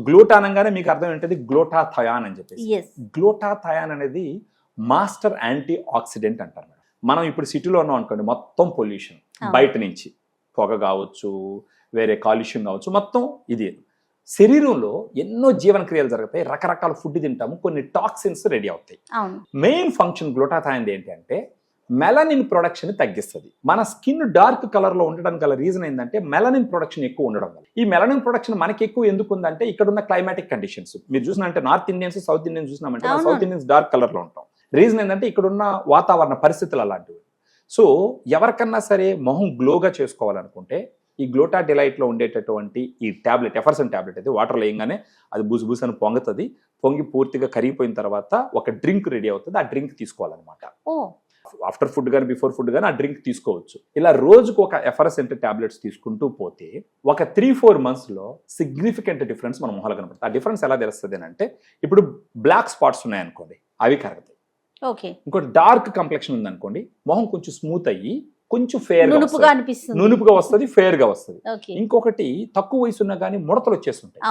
గ్లూటా అనగానే మీకు అర్థం ఏంటది, గ్లూటాథయాన్ అని చెప్పేసి. ఎస్ గ్లూటాథయాన్ అనేది మాస్టర్ యాంటీ ఆక్సిడెంట్ అంటారు మేడం. మనం ఇప్పుడు సిటీలో ఉన్నాం అనుకోండి, మొత్తం పొల్యూషన్ బయట నుంచి పొగ కావచ్చు, వేరే కాలుష్యం కావచ్చు, మొత్తం ఇది. శరీరంలో ఎన్నో జీవన క్రియలు జరుగుతాయి, రకరకాల ఫుడ్ తింటాము, కొన్ని టాక్సిన్స్ రెడీ అవుతాయి. అవును మెయిన్ ఫంక్షన్ గ్లూటాథయాన్ ఏంటి అంటే మెలనిన్ ప్రొడక్షన్ తగ్గిస్తుంది. మన స్కిన్ డార్క్ కలర్ లో ఉండడానికి గల రీజన్ ఏంటంటే మెలనిన్ ప్రొడక్షన్ ఎక్కువ ఉండడం వల్ల. ఈ మెలనిన్ ప్రొడక్షన్ మనకి ఎక్కువ ఎందుకు ఉందంటే ఇక్కడ ఉన్న క్లైమాటిక్ కండిషన్స్. మీరు చూసినంటే నార్త్ ఇండియన్స్ సౌత్ ఇండియన్స్ చూసినామంటే సౌత్ ఇండియన్స్ డార్క్ కలర్ లో ఉంటాం. రీజన్ ఏంటంటే ఇక్కడ ఉన్న వాతావరణ పరిస్థితులు అలాంటివి. సో ఎవరికన్నా సరే మొహం గ్లోగా చేసుకోవాలనుకుంటే ఈ గ్లూటా డిలైట్ లో ఉండేటటువంటి ఈ టాబ్లెట్, ఎఫర్సన్ టాబ్లెట్ అయితే వాటర్ వేయంగానే అది బుసు అని పొంగుతుంది. పొంగి పూర్తిగా కరిగిపోయిన తర్వాత ఒక డ్రింక్ రెడీ అవుతుంది. ఆ డ్రింక్ తీసుకోవాలన్నమాట. ఆఫ్టర్ ఫుడ్ కానీ బిఫోర్ ఫుడ్ కానీ ఆ డ్రింక్ తీసుకోవచ్చు. ఇలా రోజుకు ఒక ఎఫర్సెంట్ టాబ్లెట్స్ తీసుకుంటూ పోతే ఒక 3-4 months లో సిగ్నిఫికెంట్ డిఫరెన్స్ మన మొహాలు కనపడుతుంది. ఆ డిఫరెన్స్ ఎలా తెలుస్తుంది అంటే, ఇప్పుడు బ్లాక్ స్పాట్స్ ఉన్నాయనుకోండి, అవి కరుగుతాయి. ఇంకోటి డార్క్ కంప్లెక్షన్ ఉందనుకోండి, మొహం కొంచెం స్మూత్ అయ్యి కొంచెం ఫేర్ నునుపుగా వస్తుంది, ఫేర్ గా వస్తుంది. ఇంకొకటి తక్కువ వయసు ఉన్నా కానీ ముడతలు వచ్చేస్తుంటాయి,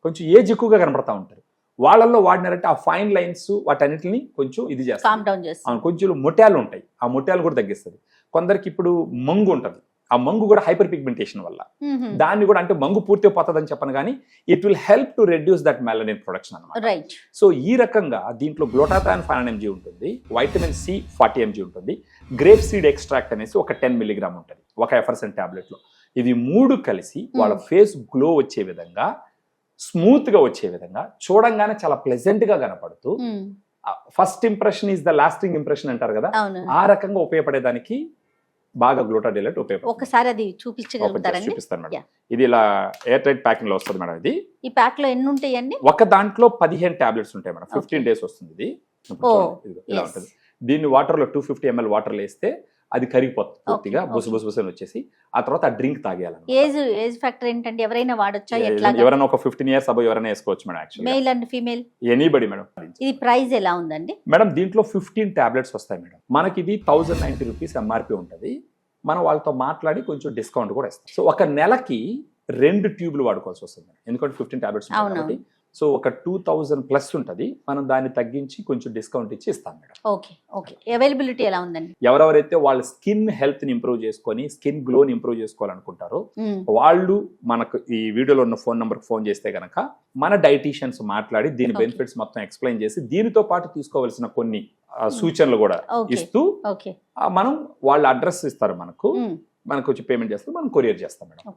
కొంచెం ఏజ్ ఎక్కువగా కనపడతా ఉంటారు. వాళ్ళల్లో వాడినారంటే ఆ ఫైన్ లైన్స్ వాటన్నిటిని కొంచెం ఇది చేస్తారు. కొంచెం ముట్యాలు ఉంటాయి, ఆ ముట్యాలు కూడా తగ్గిస్తుంది. కొందరికి ఇప్పుడు మంగు ఉంటుంది, ఆ మంగు కూడా హైపర్ పిగ్మెంటేషన్ వల్ల. దాన్ని కూడా అంటే మంగు పూర్తిగా పోతుందని చెప్పను కానీ it will help to reduce that melanin production అన్నమాట. సో ఈ రకంగా దీంట్లో గ్లూటాథయాన్ 500 mg ఉంటుంది, వైటమిన్ సి 40 mg ఉంటుంది, గ్రేప్ సీడ్ ఎక్స్ట్రాక్ట్ అనేసి ఒక 10 mg ఉంటుంది ఒక ఎఫర్సన్ టాబ్లెట్ లో. ఇవి 3 కలిసి వాళ్ళ ఫేస్ గ్లో వచ్చే విధంగా, స్మూత్ గా వచ్చే విధంగా, చూడంగానే చాలా ప్లెజెంట్ గా కనపడుతూ first impression is the lasting impression అంటారు కదా, ఆ రకంగా ఉపయోగపడేదానికి బాగా గ్లూటా డిలైట్ ఉపయోగపడుతుంది. ఒకసారి అది చూపించగలుగుతారండి? చూపిస్తాను మేడం. ఇది ఇలా ఎయిర్ టైట్ ప్యాకింగ్ లో వస్తుంది మేడం. ఇది ఈ ప్యాక్ లో ఎన్ని ఉంటాయండి? ఒక దాంట్లో 15 టాబ్లెట్స్ ఉంటాయి మేడం. 15 days వస్తుంది ఇది. ఇలా ఉంటుంది. దీన్ని వాటర్ లో 250 ml వాటర్ లో వేస్తే అది కరిగిపోతుంది పూర్తిగా, బుసు అని వచ్చేసి. ఆ తర్వాత ఆ డ్రింక్ తాగేయాలి. ఏజ్ ఫ్యాక్టర్ ఏంటంటే ఎవరైనా వాడొచ్చా? ఎవరైనా ఒక 15 years అబౌవ్ ఎవరైనా వేసుకోవచ్చు madam. Actually male and female anybody madam. ఇది ప్రైస్ ఎలా ఉందండి మేడం? దీంట్లో 15 టాబ్లెట్స్ వస్తాయి మేడం. మనకి ఇది 1090 rupees MRP ఉంటుంది. మనం వాళ్ళతో మాట్లాడి కొంచెం డిస్కౌంట్ కూడా ఇస్తాం. సో ఒక నెలకి 2 ట్యూబ్లు వాడుకోవాల్సి వస్తుంది, ఎందుకంటే 15 టాబ్లెట్స్ కాబట్టి. సో ఒక 2000+ ఉంటుంది. మనం దాన్ని తగ్గించి కొంచెం డిస్కౌంట్ ఇచ్చి ఇస్తాం మేడం. ఓకే అవైలబిలిటీ ఎలా ఉందండి? ఎవరెవరైతే వాళ్ళ స్కిన్ హెల్త్ ని ఇంప్రూవ్ చేసుకొని స్కిన్ గ్లో ని ఇంప్రూవ్ చేసుకోవాలనుకుంటారో వాళ్ళు మనకు ఈ వీడియోలో ఉన్న ఫోన్ నంబర్ ఫోన్ చేస్తే గనక మన డైటీషియన్స్ మాట్లాడి దీని బెనిఫిట్స్ మొత్తం ఎక్స్ప్లెయిన్ చేసి దీనితో పాటు తీసుకోవాల్సిన కొన్ని సూచనలు కూడా ఇస్తూ మనం వాళ్ళ అడ్రస్ ఇస్తారు, మనకు వచ్చి పేమెంట్ చేస్తారు, మనం కొరియర్ చేస్తాం మేడం.